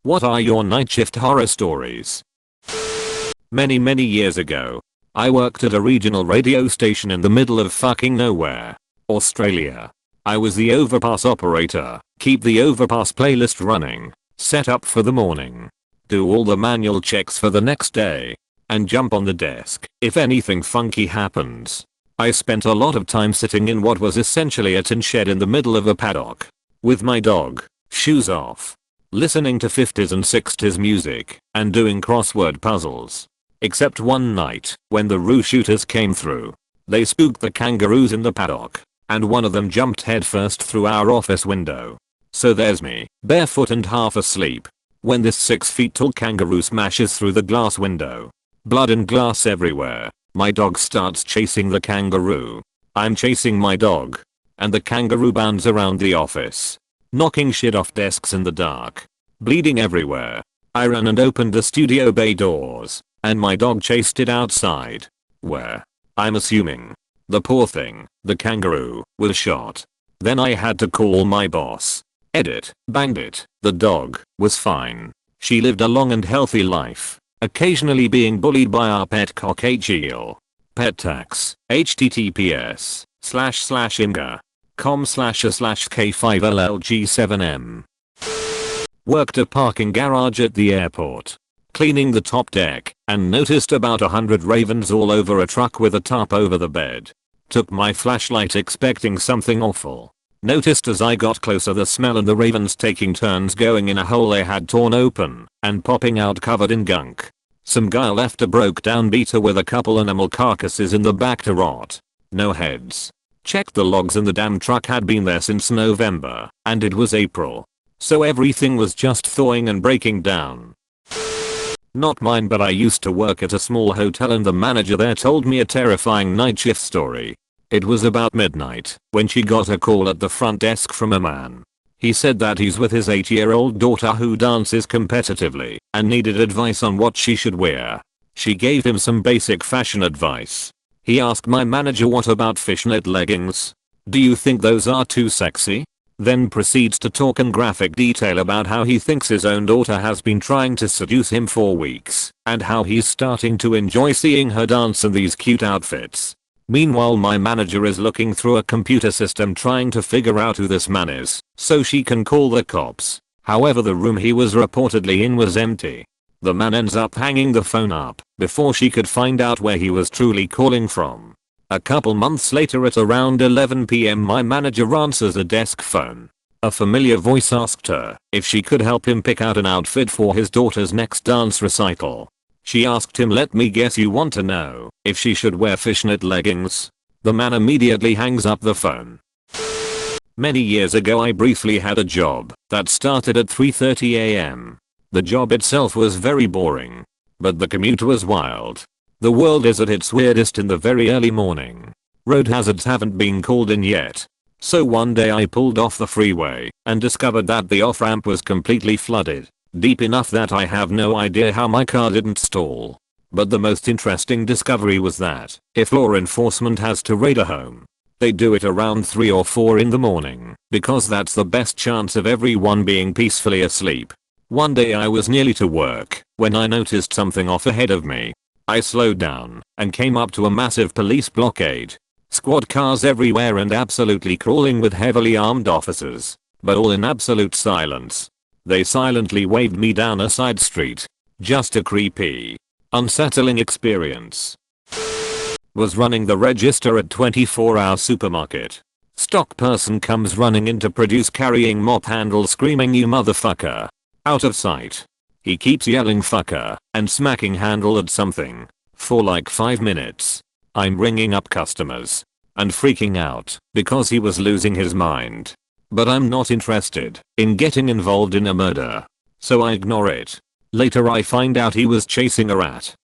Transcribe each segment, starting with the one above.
What are your night shift horror stories? Many years ago, I worked at a regional radio station in the middle of fucking nowhere, Australia. I was the overpass operator, keep the overpass playlist running, set up for the morning, do all the manual checks for the next day, and jump on the desk if anything funky happens. I spent a lot of time sitting in what was essentially a tin shed in the middle of a paddock, with my dog, shoes off, listening to 50s and 60s music, and doing crossword puzzles. Except one night, when the roo shooters came through. They spooked the kangaroos in the paddock, and one of them jumped headfirst through our office window. So there's me, barefoot and half asleep, when this 6 feet tall kangaroo smashes through the glass window. Blood and glass everywhere. My dog starts chasing the kangaroo. I'm chasing my dog. And the kangaroo bounds around the office, knocking shit off desks in the dark. Bleeding everywhere. I ran and opened the studio bay doors, and my dog chased it outside, where, I'm assuming, the poor thing, the kangaroo, was shot. Then I had to call my boss. Edit, banged it. The dog was fine. She lived a long and healthy life, occasionally being bullied by our pet cock eel. Pet tax, https://imga.com/a/k5llg7m. Worked a parking garage at the airport, cleaning the top deck, and noticed about 100 ravens all over a truck with a tarp over the bed. Took my flashlight expecting something awful. Noticed as I got closer the smell and the ravens taking turns going in a hole they had torn open and popping out covered in gunk. Some guy left a broke down beater with a couple animal carcasses in the back to rot. No heads. Checked the logs and the damn truck had been there since November, and it was April. So everything was just thawing and breaking down. Not mine, but I used to work at a small hotel and the manager there told me a terrifying night shift story. It was about midnight when she got a call at the front desk from a man. He said that he's with his 8-year-old daughter who dances competitively and needed advice on what she should wear. She gave him some basic fashion advice. He asked my manager, what about fishnet leggings? Do you think those are too sexy? Then proceeds to talk in graphic detail about how he thinks his own daughter has been trying to seduce him for weeks, and how he's starting to enjoy seeing her dance in these cute outfits. Meanwhile, my manager is looking through a computer system trying to figure out who this man is, so she can call the cops. However, the room he was reportedly in was empty. The man ends up hanging the phone up before she could find out where he was truly calling from. A couple months later at around 11 PM, my manager answers a desk phone. A familiar voice asked her if she could help him pick out an outfit for his daughter's next dance recital. She asked him, let me guess you want to know if she should wear fishnet leggings? The man immediately hangs up the phone. Many years ago I briefly had a job that started at 3:30 AM. The job itself was very boring, but the commute was wild. The world is at its weirdest in the very early morning. Road hazards haven't been called in yet. So one day I pulled off the freeway and discovered that the off-ramp was completely flooded, deep enough that I have no idea how my car didn't stall. But the most interesting discovery was that if law enforcement has to raid a home, they do it around 3 or 4 in the morning, because that's the best chance of everyone being peacefully asleep. One day I was nearly to work when I noticed something off ahead of me. I slowed down and came up to a massive police blockade. Squad cars everywhere and absolutely crawling with heavily armed officers, but all in absolute silence. They silently waved me down a side street. Just a creepy, unsettling experience. Was running the register at 24-hour supermarket. Stock person comes running in to produce carrying mop handle screaming, you motherfucker. Out of sight. He keeps yelling fucker and smacking handle at something for like 5 minutes. I'm ringing up customers and freaking out because he was losing his mind. But I'm not interested in getting involved in a murder, so I ignore it. Later I find out he was chasing a rat.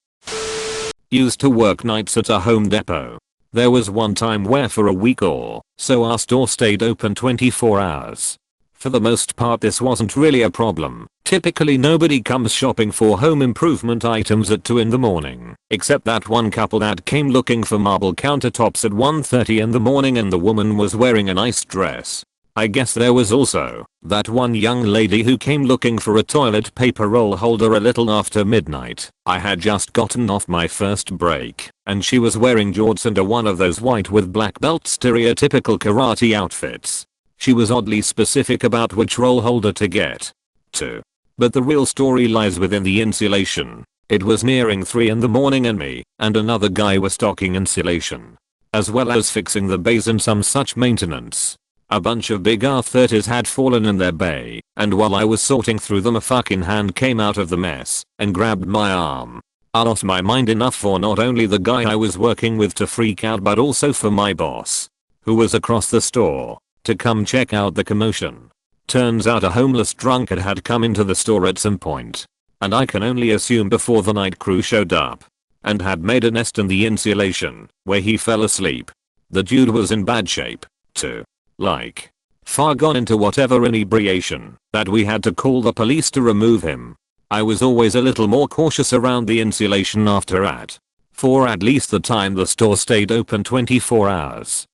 Used to work nights at a Home Depot. There was one time where for a week or so our store stayed open 24 hours. For the most part this wasn't really a problem. Typically nobody comes shopping for home improvement items at 2 in the morning, except that one couple that came looking for marble countertops at 1:30 in the morning, and the woman was wearing a nice dress. I guess there was also that one young lady who came looking for a toilet paper roll holder a little after midnight. I had just gotten off my first break, and she was wearing jorts and one of those white with black belt stereotypical karate outfits. She was oddly specific about which roll holder to get to. But the real story lies within the insulation. It was nearing 3 in the morning and me and another guy were stocking insulation, as well as fixing the bays and some such maintenance. A bunch of big R30s had fallen in their bay, and while I was sorting through them a fucking hand came out of the mess and grabbed my arm. I lost my mind enough for not only the guy I was working with to freak out but also for my boss, who was across the store, to come check out the commotion. Turns out a homeless drunkard had come into the store at some point, and I can only assume before the night crew showed up, and had made a nest in the insulation, where he fell asleep. The dude was in bad shape, too. Like, far gone into whatever inebriation that we had to call the police to remove him. I was always a little more cautious around the insulation after that. For at least the time the store stayed open 24 hours.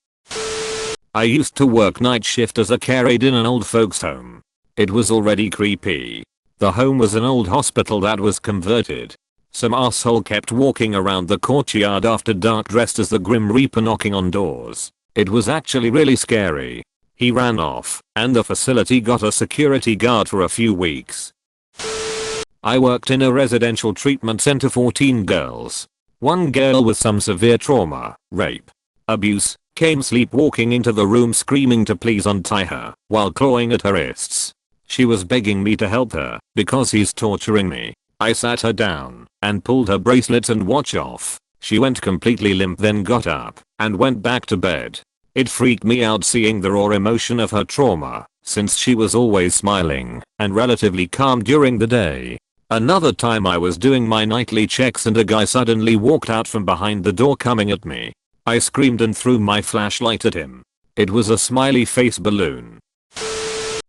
I used to work night shift as a care aide in an old folks home. It was already creepy. The home was an old hospital that was converted. Some asshole kept walking around the courtyard after dark dressed as the Grim Reaper knocking on doors. It was actually really scary. He ran off, and the facility got a security guard for a few weeks. I worked in a residential treatment center for teen girls. One girl with some severe trauma, rape, abuse, came sleepwalking into the room screaming to please untie her while clawing at her wrists. She was begging me to help her because he's torturing me. I sat her down and pulled her bracelets and watch off. She went completely limp, then got up and went back to bed. It freaked me out seeing the raw emotion of her trauma, since she was always smiling and relatively calm during the day. Another time I was doing my nightly checks and a guy suddenly walked out from behind the door coming at me. I screamed and threw my flashlight at him. It was a smiley face balloon.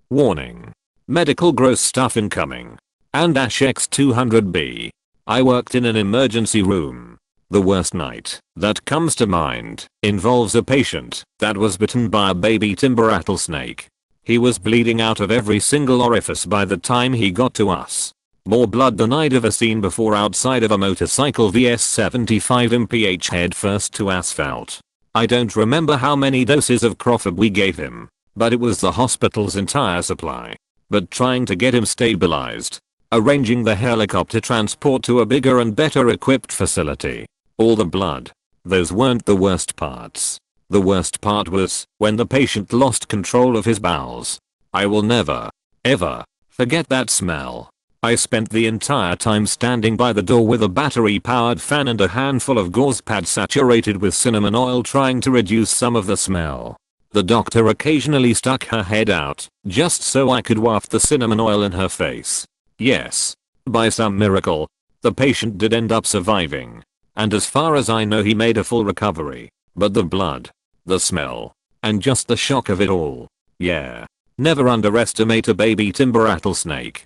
Warning. Medical gross stuff incoming. And X200B. I worked in an emergency room. The worst night that comes to mind involves a patient that was bitten by a baby timber rattlesnake. He was bleeding out of every single orifice by the time he got to us. More blood than I'd ever seen before outside of a motorcycle vs 75 mph head first to asphalt. I don't remember how many doses of Crawford we gave him, but it was the hospital's entire supply. But trying to get him stabilized, arranging the helicopter transport to a bigger and better equipped facility. All the blood. Those weren't the worst parts. The worst part was when the patient lost control of his bowels. I will never, ever forget that smell. I spent the entire time standing by the door with a battery-powered fan and a handful of gauze pads saturated with cinnamon oil trying to reduce some of the smell. The doctor occasionally stuck her head out, just so I could waft the cinnamon oil in her face. Yes. By some miracle, the patient did end up surviving. And as far as I know he made a full recovery. But the blood, the smell, and just the shock of it all. Yeah. Never underestimate a baby timber rattlesnake.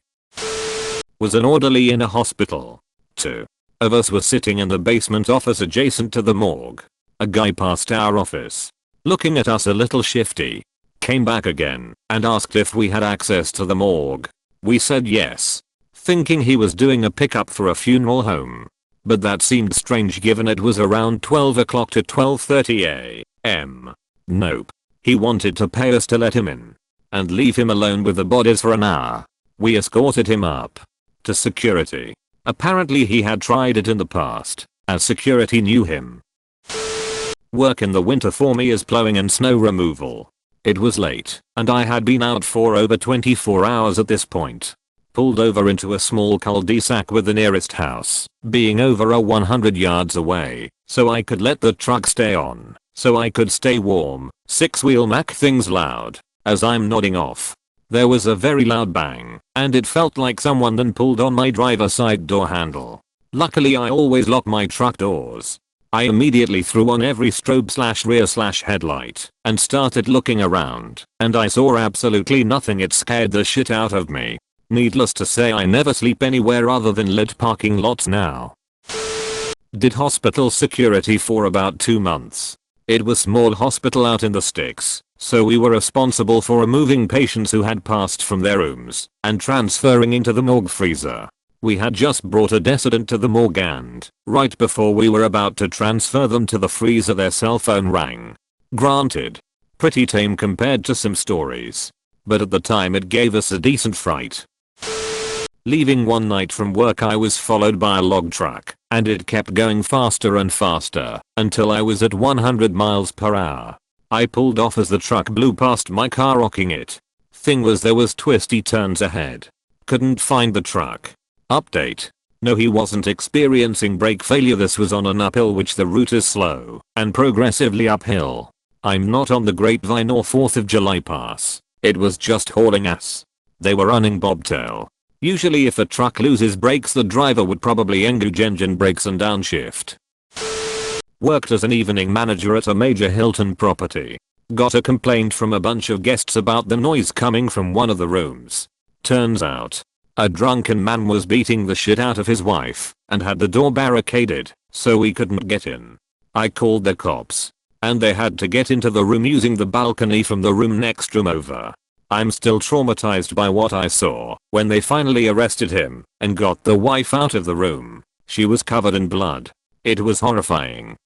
Was an orderly in a hospital. 2 of us were sitting in the basement office adjacent to the morgue. A guy passed our office, looking at us a little shifty. Came back again and asked if we had access to the morgue. We said yes, thinking he was doing a pickup for a funeral home. But that seemed strange given it was around 12 o'clock to 12:30 a.m. Nope. He wanted to pay us to let him in and leave him alone with the bodies for an hour. We escorted him up to security. Apparently he had tried it in the past, as security knew him. Work in the winter for me is plowing and snow removal. It was late, and I had been out for over 24 hours at this point. Pulled over into a small cul-de-sac with the nearest house being over 100 yards away, so I could let the truck stay on, so I could stay warm. 6-wheel Mack things loud. As I'm nodding off, there was a very loud bang, and it felt like someone then pulled on my driver's side door handle. Luckily I always lock my truck doors. I immediately threw on every strobe/rear/headlight and started looking around, and I saw absolutely nothing. It scared the shit out of me. Needless to say I never sleep anywhere other than lit parking lots now. Did hospital security for about 2 months. It was small hospital out in the sticks, So we were responsible for removing patients who had passed from their rooms and transferring into the morgue freezer. We had just brought a decedent to the morgue and, right before we were about to transfer them to the freezer, their cell phone rang. Granted, pretty tame compared to some stories, but at the time it gave us a decent fright. Leaving one night from work, I was followed by a log truck, and it kept going faster and faster until I was at 100 miles per hour. I pulled off as the truck blew past my car, rocking it. Thing was, there was twisty turns ahead. Couldn't find the truck. Update. No, he wasn't experiencing brake failure. This was on an uphill, which the route is slow and progressively uphill. I'm not on the Grapevine or 4th of July pass. It was just hauling ass. They were running bobtail. Usually if a truck loses brakes, the driver would probably engage engine brakes and downshift. Worked as an evening manager at a major Hilton property. Got a complaint from a bunch of guests about the noise coming from one of the rooms. Turns out, a drunken man was beating the shit out of his wife and had the door barricaded so we couldn't get in. I called the cops, and they had to get into the room using the balcony from the room next room over. I'm still traumatized by what I saw when they finally arrested him and got the wife out of the room. She was covered in blood. It was horrifying.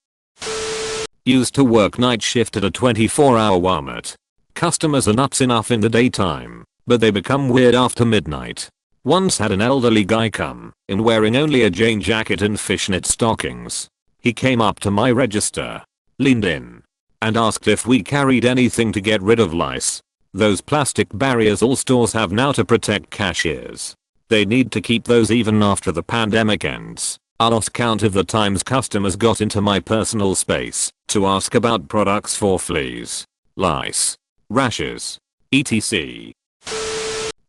Used to work night shift at a 24-hour Walmart. Customers are nuts enough in the daytime, but they become weird after midnight. Once had an elderly guy come in wearing only a jean jacket and fishnet stockings. He came up to my register, leaned in, and asked if we carried anything to get rid of lice. Those plastic barriers all stores have now to protect cashiers. They need to keep those even after the pandemic ends. I lost count of the times customers got into my personal space to ask about products for fleas, lice, rashes, etc.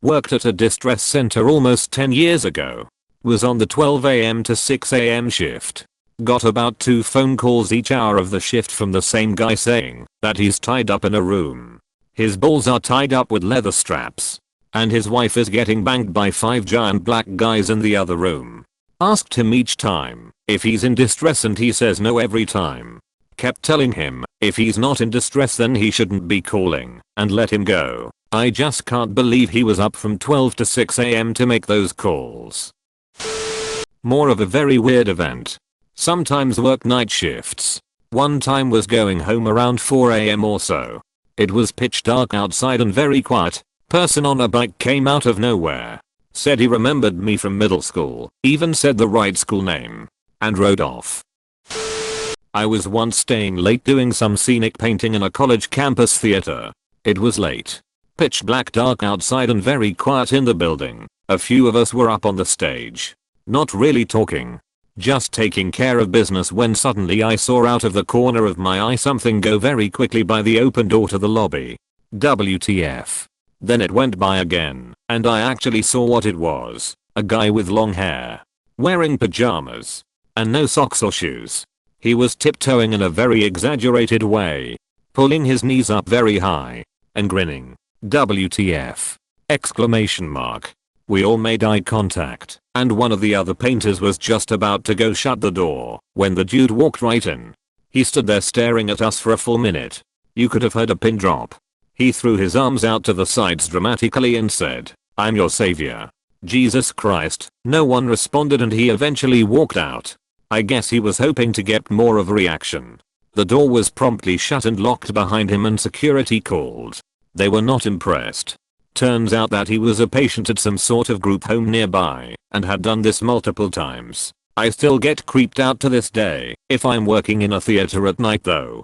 Worked at a distress center almost 10 years ago. Was on the 12 AM to 6 AM shift. Got about 2 phone calls each hour of the shift from the same guy saying that he's tied up in a room. His balls are tied up with leather straps, and his wife is getting banged by 5 giant black guys in the other room. Asked him each time if he's in distress and he says no every time. Kept telling him if he's not in distress then he shouldn't be calling and let him go. I just can't believe he was up from 12 to 6 AM to make those calls. More of a very weird event. Sometimes work night shifts. One time was going home around 4 AM or so. It was pitch dark outside and very quiet. Person on a bike came out of nowhere. Said he remembered me from middle school, even said the right school name, and rode off. I was once staying late doing some scenic painting in a college campus theater. It was late. Pitch black dark outside and very quiet in the building. A few of us were up on the stage. Not really talking. Just taking care of business when suddenly I saw out of the corner of my eye something go very quickly by the open door to the lobby. WTF. Then it went by again, and I actually saw what it was. A guy with long hair. Wearing pajamas. And no socks or shoes. He was tiptoeing in a very exaggerated way. Pulling his knees up very high. And grinning. WTF. Exclamation mark. We all made eye contact, and one of the other painters was just about to go shut the door when the dude walked right in. He stood there staring at us for a full minute. You could have heard a pin drop. He threw his arms out to the sides dramatically and said, "I'm your savior." Jesus Christ. No one responded and he eventually walked out. I guess he was hoping to get more of a reaction. The door was promptly shut and locked behind him and security called. They were not impressed. Turns out that he was a patient at some sort of group home nearby and had done this multiple times. I still get creeped out to this day if I'm working in a theater at night though.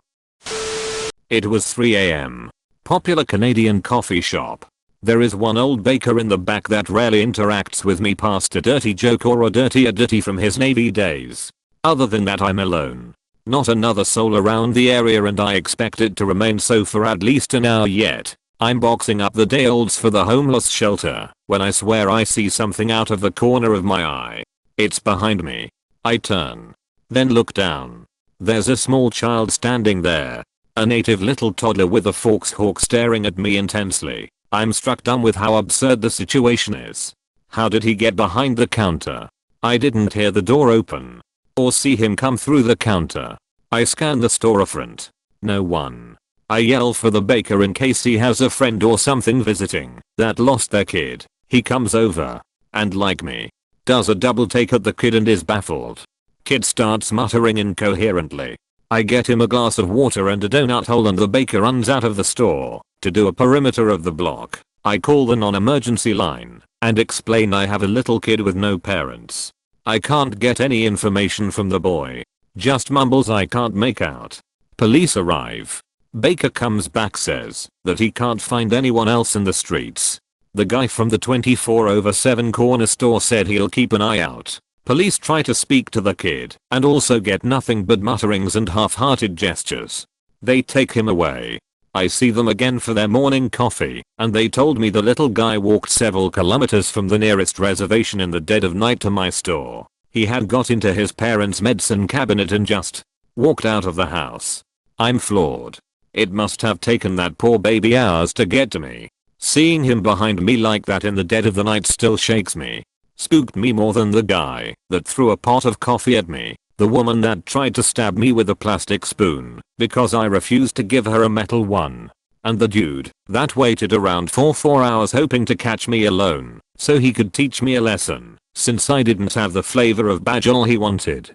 It was 3 AM. Popular Canadian coffee shop. There is one old baker in the back that rarely interacts with me past a dirty joke or a dirty ditty from his Navy days. Other than that I'm alone. Not another soul around the area and I expect it to remain so for at least an hour yet. I'm boxing up the day olds for the homeless shelter when I swear I see something out of the corner of my eye. It's behind me. I turn. Then look down. There's a small child standing there. A native little toddler with a fork staring at me intensely. I'm struck dumb with how absurd the situation is. How did he get behind the counter? I didn't hear the door open. Or see him come through the counter. I scanned the storefront. No one. I yell for the baker in case he has a friend or something visiting that lost their kid. He comes over and, like me, does a double take at the kid and is baffled. Kid starts muttering incoherently. I get him a glass of water and a donut hole and the baker runs out of the store to do a perimeter of the block. I call the non-emergency line and explain I have a little kid with no parents. I can't get any information from the boy. Just mumbles I can't make out. Police arrive. Baker comes back, says that he can't find anyone else in the streets. The guy from the 24/7 corner store said he'll keep an eye out. Police try to speak to the kid and also get nothing but mutterings and half-hearted gestures. They take him away. I see them again for their morning coffee and they told me the little guy walked several kilometers from the nearest reservation in the dead of night to my store. He had got into his parents' medicine cabinet and just walked out of the house. I'm floored. It must have taken that poor baby hours to get to me. Seeing him behind me like that in the dead of the night still shakes me. Spooked me more than the guy that threw a pot of coffee at me, the woman that tried to stab me with a plastic spoon because I refused to give her a metal one, and the dude that waited around for 4 hours hoping to catch me alone so he could teach me a lesson since I didn't have the flavor of Bajol he wanted.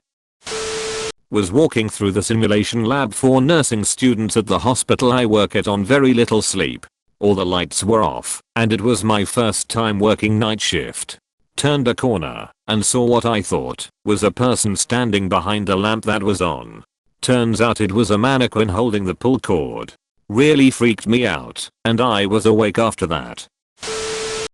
Was walking through the simulation lab for nursing students at the hospital I work at on very little sleep. All the lights were off and it was my first time working night shift. Turned a corner and saw what I thought was a person standing behind a lamp that was on. Turns out it was a mannequin holding the pull cord. Really freaked me out and I was awake after that.